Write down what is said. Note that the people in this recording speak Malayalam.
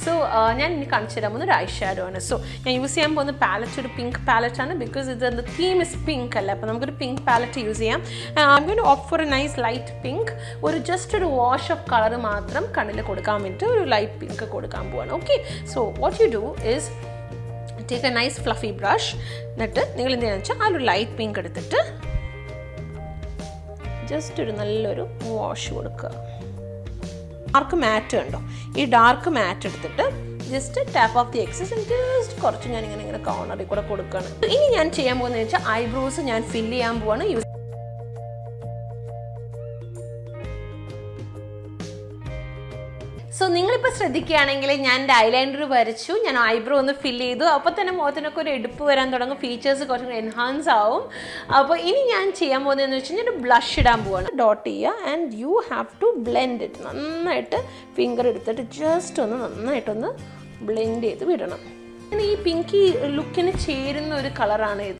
സോ ഞാൻ ഇനി കാണിച്ചു തരാൻ പോകുന്ന ഒരു ഐ ഷാഡോ ആണ്. സോ ഞാൻ യൂസ് ചെയ്യാൻ പോകുന്ന പാലറ്റ് ഒരു പിങ്ക് പാലറ്റ് ആണ്, ബിക്കോസ് ഇത് തീം ഇസ് പിങ്ക് അല്ലേ, അപ്പോൾ നമുക്കൊരു പിങ്ക് പാലറ്റ് യൂസ് ചെയ്യാം. I am going to opt for a nice light pink. ഒരു ജസ്റ്റ് ഒരു വാഷ് ഓഫ് കളർ മാത്രം കണ്ണിൽ കൊടുക്കാൻ വേണ്ടിയിട്ട് ഒരു ലൈറ്റ് പിങ്ക് കൊടുക്കാൻ പോവാണ്. Okay, so what you do is take a nice fluffy brush. എന്നിട്ട് നിങ്ങൾ എന്ത് ചെയ്യുക വെച്ചാൽ ആ ഒരു ലൈറ്റ് പിങ്ക് എടുത്തിട്ട് ജസ്റ്റ് ഒരു നല്ലൊരു വാഷ് കൊടുക്കുക. ഡാർക്ക് മാറ്റ് ഉണ്ടോ, ഈ ഡാർക്ക് മാറ്റ് എടുത്തിട്ട് just tap off the excess just കുറച്ച് ഞാൻ ഇങ്ങനെ കോർണറിൽ കൂടെ കൊടുക്കുകയാണ്. ഇനി ഞാൻ ചെയ്യാൻ പോകുന്നത് വെച്ചാൽ ഐബ്രോസ് ഞാൻ ഫില്ല് ചെയ്യാൻ പോവാണ്. സോ നിങ്ങളിപ്പോൾ ശ്രദ്ധിക്കുകയാണെങ്കിൽ ഞാൻ എൻ്റെ ഐലൈനർ വരച്ചു, ഞാൻ ഐബ്രോ ഒന്ന് ഫില്ല് ചെയ്തു. അപ്പോൾ തന്നെ മുഖത്തിനൊക്കെ ഒരു എടുപ്പ് വരാൻ തുടങ്ങും, ഫീച്ചേഴ്സ് കുറച്ചും എൻഹാൻസ് ആവും. അപ്പോൾ ഇനി ഞാൻ ചെയ്യാൻ പോകുന്നതെന്ന് വെച്ച് കഴിഞ്ഞാൽ ഒരു ബ്ലഷ് ഇടാൻ പോവാണ്. ഡോട്ട് ചെയ്യുക and you have to blend it. നന്നായിട്ട് ഫിംഗർ എടുത്തിട്ട് ജസ്റ്റ് ഒന്ന് നന്നായിട്ടൊന്ന് ബ്ലെൻഡ് ചെയ്ത് വിടണം. ഈ പിങ്കി ലുക്കിന് ചേരുന്ന ഒരു കളറാണ് ഇത്.